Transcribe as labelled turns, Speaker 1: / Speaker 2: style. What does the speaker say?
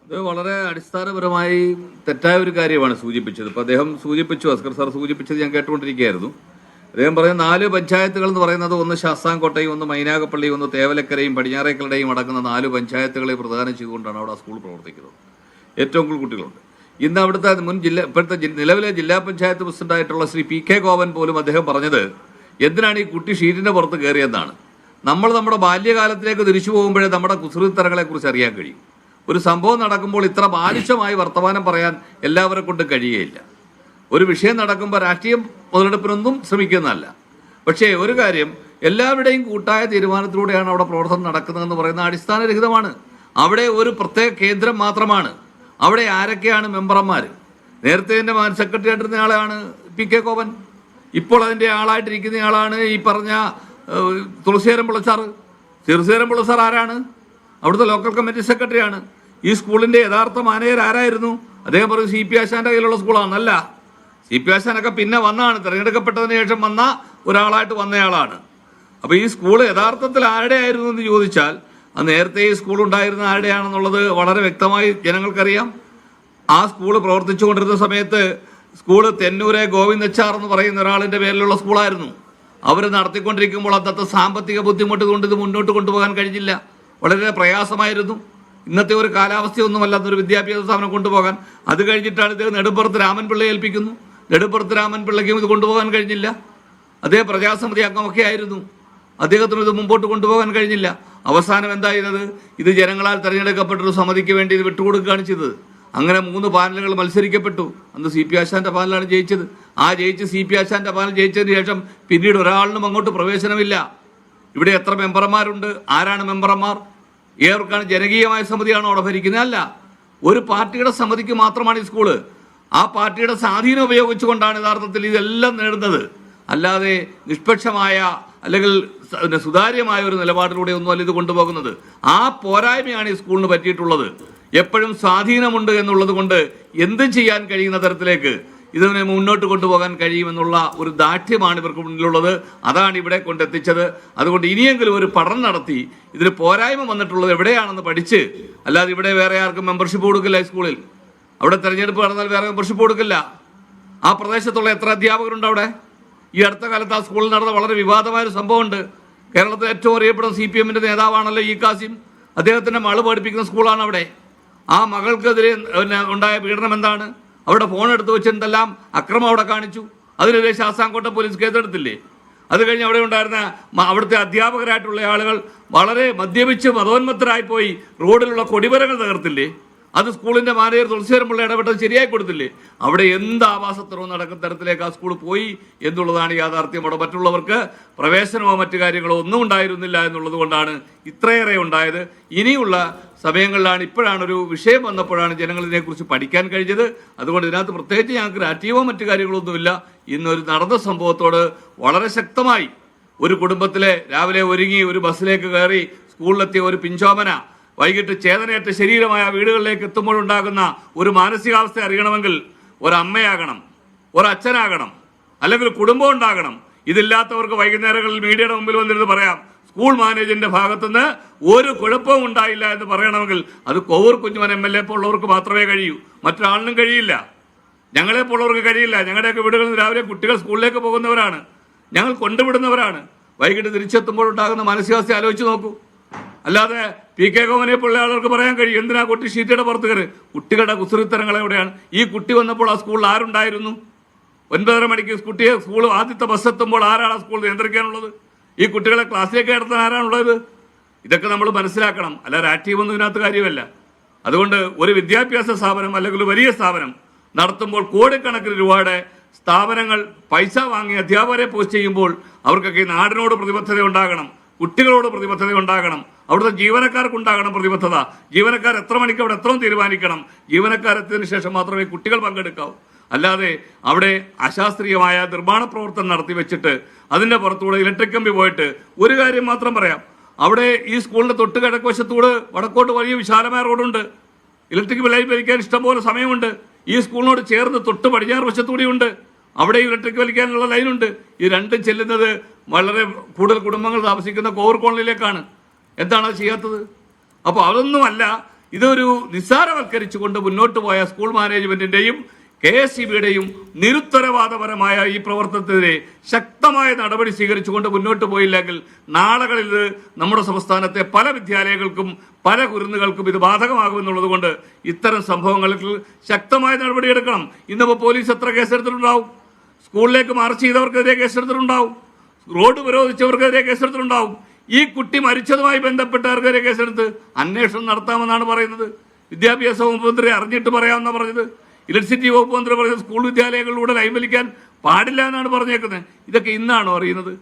Speaker 1: ഇത് വളരെ അടിസ്ഥാനപരമായി തെറ്റായ ഒരു കാര്യമാണ് സൂചിപ്പിച്ചത്. ഇപ്പം അദ്ദേഹം സൂചിപ്പിച്ചു, അസ്കർ സാർ സൂചിപ്പിച്ചത് ഞാൻ കേട്ടുകൊണ്ടിരിക്കുകയായിരുന്നു. അദ്ദേഹം പറയുന്ന 4 പഞ്ചായത്തുകൾ എന്ന് പറയുന്നത് ഒന്ന് ശാസ്താംകോട്ടയും, ഒന്ന് മൈനാഗപ്പള്ളിയും, ഒന്ന് തേവലക്കരയും പടിഞ്ഞാറേക്കലടയും അടങ്ങുന്ന 4 പഞ്ചായത്തുകളെ പ്രദാനം ചെയ്തുകൊണ്ടാണ് അവിടെ സ്കൂൾ പ്രവർത്തിക്കുന്നത്. ഏറ്റവും കൂടുതൽ കുട്ടികളുണ്ട്. ഇന്ന് അവിടുത്തെ ഇപ്പോഴത്തെ നിലവിലെ ജില്ലാ പഞ്ചായത്ത് പ്രസിഡന്റായിട്ടുള്ള ശ്രീ പി കെ ഗോപൻ പോലും അദ്ദേഹം പറഞ്ഞത് എന്തിനാണ് ഈ കുട്ടി ഷീറ്റിന്റെ പുറത്ത് കയറിയെന്നാണ്. നമ്മൾ നമ്മുടെ ബാല്യകാലത്തിലേക്ക് തിരിച്ചു പോകുമ്പോഴേ നമ്മുടെ കുസൃത്തരങ്ങളെക്കുറിച്ച് അറിയാൻ കഴിയും. ഒരു സംഭവം നടക്കുമ്പോൾ ഇത്ര ബാലിശമായി വർത്തമാനം പറയാൻ എല്ലാവരെ കൊണ്ട് കഴിയുകയില്ല. ഒരു വിഷയം നടക്കുമ്പോൾ രാഷ്ട്രീയം മുതലെടുപ്പിനൊന്നും ശ്രമിക്കുന്നതല്ല. പക്ഷേ ഒരു കാര്യം, എല്ലാവരുടെയും കൂട്ടായ തീരുമാനത്തിലൂടെയാണ് അവിടെ പ്രവർത്തനം നടക്കുന്നതെന്ന് പറയുന്ന അടിസ്ഥാനരഹിതമാണ്. അവിടെ ഒരു പ്രത്യേക കേന്ദ്രം മാത്രമാണ്. അവിടെ ആരൊക്കെയാണ് മെമ്പർമാർ? നേരത്തെ എൻ്റെ സെക്രട്ടറി ആയിട്ടിരുന്ന ആളാണ് പി കെ ഗോപൻ. ഇപ്പോൾ അതിൻ്റെ ആളായിട്ടിരിക്കുന്ന ആളാണ് ഈ പറഞ്ഞ തുളസീധരൻ പിള്ള സാർ. തുളസീധരൻ പിള്ള സാർ ആരാണ്? അവിടുത്തെ ലോക്കൽ കമ്മിറ്റി സെക്രട്ടറിയാണ്. ഈ സ്കൂളിൻ്റെ യഥാർത്ഥ മാനേജർ ആരായിരുന്നു? അദ്ദേഹം പറയും സി പി ആശാന്റെ കയ്യിലുള്ള സ്കൂളാണല്ല. സി പി ആശാനൊക്കെ പിന്നെ വന്നാണ്, തിരഞ്ഞെടുക്കപ്പെട്ടതിന് ശേഷം വന്ന ഒരാളായിട്ട് വന്നയാളാണ്. അപ്പോൾ ഈ സ്കൂൾ യഥാർത്ഥത്തിൽ ആരുടെ ആയിരുന്നു എന്ന് ചോദിച്ചാൽ അത് നേരത്തെ ഈ സ്കൂൾ ഉണ്ടായിരുന്ന ആരുടെയാണെന്നുള്ളത് വളരെ വ്യക്തമായി ജനങ്ങൾക്കറിയാം. ആ സ്കൂൾ പ്രവർത്തിച്ചുകൊണ്ടിരുന്ന സമയത്ത് സ്കൂള് തെന്നൂരെ ഗോവിന്ദച്ചാർ എന്ന് പറയുന്ന ഒരാളിൻ്റെ പേരിലുള്ള സ്കൂളായിരുന്നു. അവർ നടത്തിക്കൊണ്ടിരിക്കുമ്പോൾ അന്നത്തെ സാമ്പത്തിക ബുദ്ധിമുട്ട് കൊണ്ട് ഇത് മുന്നോട്ട് കൊണ്ടുപോകാൻ കഴിഞ്ഞില്ല. വളരെ പ്രയാസമായിരുന്നു. ഇന്നത്തെ ഒരു കാലാവസ്ഥയൊന്നുമല്ല അന്നൊരു വിദ്യാഭ്യാസ സ്ഥാപനം കൊണ്ടുപോകാൻ. അത് കഴിഞ്ഞിട്ടാണ് ഇത് നെടുമ്പുറത്ത് രാമൻപിള്ളയെ ഏൽപ്പിക്കുന്നു. നെടുമ്പുറത്ത് രാമൻപിള്ളയ്ക്കും ഇത് കൊണ്ടുപോകാൻ കഴിഞ്ഞില്ല. അദ്ദേഹം പ്രജാസമിതി അംഗമൊക്കെ ആയിരുന്നു. അദ്ദേഹത്തിന് ഇത് മുമ്പോട്ട് കൊണ്ടുപോകാൻ കഴിഞ്ഞില്ല. അവസാനം എന്തായിരുന്നത്? ഇത് ജനങ്ങളാൽ തെരഞ്ഞെടുക്കപ്പെട്ടൊരു സമിതിക്ക് വേണ്ടി ഇത് വിട്ടുകൊടുക്കുകയാണ് ചെയ്തത്. അങ്ങനെ 3 പാനലുകൾ മത്സരിക്കപ്പെട്ടു. അന്ന് സി പി ആശാന്റെ പാനലാണ് ജയിച്ചത്. ആ ജയിച്ച് സി പി ആശാന്റെ പാനൽ ജയിച്ചതിന് ശേഷം പിന്നീട് ഒരാളിനും അങ്ങോട്ട് പ്രവേശനമില്ല. ഇവിടെ എത്ര മെമ്പർമാരുണ്ട്? ആരാണ് മെമ്പർമാർ? ഏവർക്കാണ് ജനകീയമായ സമിതിയാണോ അവിടെ ഭരിക്കുന്നത്? അല്ല, ഒരു പാർട്ടിയുടെ സമിതിക്ക് മാത്രമാണ് ഈ സ്കൂള്. ആ പാർട്ടിയുടെ സ്വാധീനം ഉപയോഗിച്ചുകൊണ്ടാണ് യഥാർത്ഥത്തിൽ ഇതെല്ലാം നേടുന്നത്. അല്ലാതെ നിഷ്പക്ഷമായ അല്ലെങ്കിൽ സുതാര്യമായ ഒരു നിലപാടിലൂടെ ഒന്നുമല്ല ഇത് കൊണ്ടുപോകുന്നത്. ആ പോരായ്മയാണ് ഈ സ്കൂളിന് പറ്റിയിട്ടുള്ളത്. എപ്പോഴും സ്വാധീനമുണ്ട് എന്നുള്ളത് കൊണ്ട് എന്തും ചെയ്യാൻ കഴിയുന്ന തരത്തിലേക്ക് ഇതിനെ മുന്നോട്ട് കൊണ്ടുപോകാൻ കഴിയുമെന്നുള്ള ഒരു ദാർഢ്യമാണ് ഇവർക്ക് മുന്നിലുള്ളത്. അതാണ് ഇവിടെ കൊണ്ടെത്തിച്ചത്. അതുകൊണ്ട് ഇനിയെങ്കിലും ഒരു പഠനം നടത്തി ഇതിന് പോരായ്മ വന്നിട്ടുള്ളത് എവിടെയാണെന്ന് പഠിച്ച്, അല്ലാതെ ഇവിടെ വേറെ ആർക്കും മെമ്പർഷിപ്പ് കൊടുക്കില്ല. സ്കൂളിൽ അവിടെ തെരഞ്ഞെടുപ്പ് നടന്നാൽ വേറെ മെമ്പർഷിപ്പ് കൊടുക്കില്ല. ആ പ്രദേശത്തുള്ള എത്ര അധ്യാപകരുണ്ട് അവിടെ? ഈ അടുത്ത കാലത്ത് ആ സ്കൂളിൽ നടന്ന വളരെ വിവാദമായൊരു സംഭവമുണ്ട്. കേരളത്തിൽ ഏറ്റവും അറിയപ്പെടുന്ന സി പി എമ്മിൻ്റെ നേതാവാണല്ലോ ഇ കാസിം. അദ്ദേഹത്തിൻ്റെ മകൾ പഠിപ്പിക്കുന്ന സ്കൂളാണ് അവിടെ. ആ മകൾക്കെതിരെ ഉണ്ടായ പീഡനം എന്താണ്? അവിടെ ഫോൺ എടുത്ത് വെച്ച് എന്തെല്ലാം അക്രമം അവിടെ കാണിച്ചു. അതിനെതിരെ ശാസ്താംകോട്ട പോലീസ് കേസെടുത്തില്ലേ? അത് കഴിഞ്ഞ് അവിടെ ഉണ്ടായിരുന്ന അവിടുത്തെ അധ്യാപകരായിട്ടുള്ള ആളുകൾ വളരെ മദ്യപിച്ച് മതോന്മത്തരായി പോയി റോഡിലുള്ള കൊടിമരങ്ങൾ തകർത്തില്ലേ? അത് സ്കൂളിൻ്റെ മാനേജർ തുളസീധരൻ പിള്ള ഇടപെട്ടത് ശരിയായി കൊടുത്തില്ലേ? അവിടെ എന്ത് ആവാസത്തരവും നടക്കുന്ന തരത്തിലേക്ക് ആ സ്കൂൾ പോയി എന്നുള്ളതാണ് യാഥാർത്ഥ്യം. അവിടെ മറ്റുള്ളവർക്ക് പ്രവേശനമോ മറ്റു കാര്യങ്ങളോ ഒന്നും ഉണ്ടായിരുന്നില്ല എന്നുള്ളത് കൊണ്ടാണ് ഇത്രയേറെ ഉണ്ടായത്. ഇനിയുള്ള സമയങ്ങളിലാണ്, ഇപ്പോഴാണ് ഒരു വിഷയം വന്നപ്പോഴാണ് ജനങ്ങൾ ഇതിനെക്കുറിച്ച് പഠിക്കാൻ കഴിഞ്ഞത്. അതുകൊണ്ട് ഇതിനകത്ത് പ്രത്യേകിച്ച് ഞങ്ങൾക്ക് രാഷ്ട്രീയമോ മറ്റു കാര്യങ്ങളൊന്നുമില്ല. ഇന്നൊരു നടന്ന സംഭവത്തോട് വളരെ ശക്തമായി ഒരു കുടുംബത്തിലെ രാവിലെ ഒരുങ്ങി ഒരു ബസ്സിലേക്ക് കയറി സ്കൂളിലെത്തിയ ഒരു പിഞ്ചോമന വൈകിട്ട് ചേതനയേറ്റ ശരീരമായ വീടുകളിലേക്ക് എത്തുമ്പോഴുണ്ടാകുന്ന ഒരു മാനസികാവസ്ഥ അറിയണമെങ്കിൽ ഒരമ്മയാകണം, ഒരച്ഛനാകണം, അല്ലെങ്കിൽ കുടുംബം ഉണ്ടാകണം. ഇതില്ലാത്തവർക്ക് വൈകുന്നേരങ്ങളിൽ മീഡിയയുടെ മുമ്പിൽ വന്നിരുന്ന് പറയാം സ്കൂൾ മാനേജറിന്റെ ഭാഗത്തുനിന്ന് ഒരു കുഴപ്പവും ഉണ്ടായില്ല എന്ന് പറയണമെങ്കിൽ അത് കോവൂർ കുഞ്ഞുമൻ MLA പോലുള്ളവർക്ക് മാത്രമേ കഴിയൂ. മറ്റൊരാളിനും കഴിയില്ല. ഞങ്ങളെപ്പോലുള്ളവർക്ക് കഴിയില്ല. ഞങ്ങളുടെയൊക്കെ വീടുകളിൽ നിന്ന് രാവിലെ കുട്ടികൾ സ്കൂളിലേക്ക് പോകുന്നവരാണ്, ഞങ്ങൾ കൊണ്ടുവിടുന്നവരാണ്. വൈകിട്ട് തിരിച്ചെത്തുമ്പോഴുണ്ടാകുന്ന മാനസികാവസ്ഥ ആലോചിച്ച് നോക്കൂ. അല്ലാതെ പി കെ ഗോപനെ പോലുള്ള ആളുകൾക്ക് പറയാൻ കഴിയും എന്തിനാ കുട്ടി ഷീറ്റയുടെ പുറത്ത് കയറി? കുട്ടികളുടെ കുസൃത്തരങ്ങൾ എവിടെയാണ്? ഈ കുട്ടി വന്നപ്പോൾ ആ സ്കൂളിൽ ആരുണ്ടായിരുന്നു? 9:30 മണിക്ക് കുട്ടിയെ സ്കൂൾ ആദ്യത്തെ ബസ് എത്തുമ്പോൾ ആരാണ് ആ സ്കൂൾ നിയന്ത്രിക്കാനുള്ളത്? ഈ കുട്ടികളെ ക്ലാസ്സിലേക്ക് കടത്താൻ ആരാണുള്ളത്? ഇതൊക്കെ നമ്മൾ മനസ്സിലാക്കണം. അല്ല, രാഷ്ട്രീയമൊന്നും ഇതിനകത്ത് കാര്യമല്ല. അതുകൊണ്ട് ഒരു വിദ്യാഭ്യാസ സ്ഥാപനം അല്ലെങ്കിൽ ഒരു വലിയ സ്ഥാപനം നടത്തുമ്പോൾ കോടിക്കണക്കിന് രൂപയുടെ സ്ഥാപനങ്ങൾ പൈസ വാങ്ങി അധ്യാപകരെ പോസ്റ്റ് ചെയ്യുമ്പോൾ അവർക്കൊക്കെ ഈ നാടിനോട് പ്രതിബദ്ധത ഉണ്ടാകണം, കുട്ടികളോട് പ്രതിബദ്ധത ഉണ്ടാകണം, അവിടുത്തെ ജീവനക്കാർക്കുണ്ടാകണം പ്രതിബദ്ധത. ജീവനക്കാർ എത്ര മണിക്ക് അവിടെ എത്രയും തീരുമാനിക്കണം. ജീവനക്കാരെത്തിയതിനു ശേഷം മാത്രമേ കുട്ടികൾ പങ്കെടുക്കാവൂ. അല്ലാതെ അവിടെ അശാസ്ത്രീയമായ നിർമ്മാണ പ്രവർത്തനം നടത്തി വെച്ചിട്ട് അതിൻ്റെ പുറത്തൂടെ ഇലക്ട്രിക് കമ്പി പോയിട്ട് ഒരു കാര്യം മാത്രം പറയാം. അവിടെ ഈ സ്കൂളിൻ്റെ തൊട്ട് കിഴക്കുവശത്തൂടെ വടക്കോട്ട് വലിയ വിശാലമായ റോഡുണ്ട്. ഇലക്ട്രിക് ലൈൻ വലിക്കാൻ ഇഷ്ടംപോലെ സമയമുണ്ട്. ഈ സ്കൂളിനോട് ചേർന്ന് തൊട്ട് പടിഞ്ഞാറ് വശത്തൂടെയുണ്ട്. അവിടെ ഇലക്ട്രിക് വലിക്കാനുള്ള ലൈനുണ്ട്. ഈ രണ്ടും ചെല്ലുന്നത് വളരെ കൂടുതൽ കുടുംബങ്ങൾ താമസിക്കുന്ന കോവൂർ കോളനിയിലേക്കാണ്. എന്താണ് അത് ചെയ്യാത്തത്? അപ്പോൾ അതൊന്നുമല്ല ഇതൊരു നിസ്സാരവൽക്കരിച്ചുകൊണ്ട് മുന്നോട്ട് പോയ സ്കൂൾ മാനേജ്മെന്റിന്റെയും KSEBയുടെയും നിരുത്തരവാദപരമായ ഈ പ്രവർത്തനത്തിനെതിരെ ശക്തമായ നടപടി സ്വീകരിച്ചുകൊണ്ട് മുന്നോട്ട് പോയില്ലെങ്കിൽ നാളുകളിൽ നമ്മുടെ സംസ്ഥാനത്തെ പല വിദ്യാലയങ്ങൾക്കും പല കുരുന്നുകൾക്കും ഇത് ബാധകമാകുമെന്നുള്ളത് കൊണ്ട് ഇത്തരം സംഭവങ്ങളിൽ ശക്തമായ നടപടിയെടുക്കണം. ഇന്നിപ്പോൾ പോലീസ് എത്ര കേസെടുത്തിട്ടുണ്ടാവും? സ്കൂളിലേക്ക് മാർച്ച് ചെയ്തവർക്കെതിരെ കേസെടുത്തിട്ടുണ്ടാവും, റോഡ് ഉപരോധിച്ചവർക്കെതിരെ കേസെടുത്തിട്ടുണ്ടാവും. ഈ കുട്ടി മരിച്ചതുമായി ബന്ധപ്പെട്ടവർക്കെതിരെ കേസെടുത്ത് അന്വേഷണം നടത്താമെന്നാണ് പറയുന്നത്. വിദ്യാഭ്യാസ വകുപ്പ് മന്ത്രി അറിഞ്ഞിട്ട് പറയാമെന്നാണ് പറഞ്ഞത്. ഇലക്ട്രിസിറ്റി വകുപ്പ് മന്ത്രി പറഞ്ഞത് സ്കൂൾ വിദ്യാലയങ്ങളിലൂടെ ലൈൻ വലിക്കാൻ പാടില്ല എന്നാണ് പറഞ്ഞേക്കുന്നത്. ഇതൊക്കെ ഇന്നാണോ അറിയുന്നത്?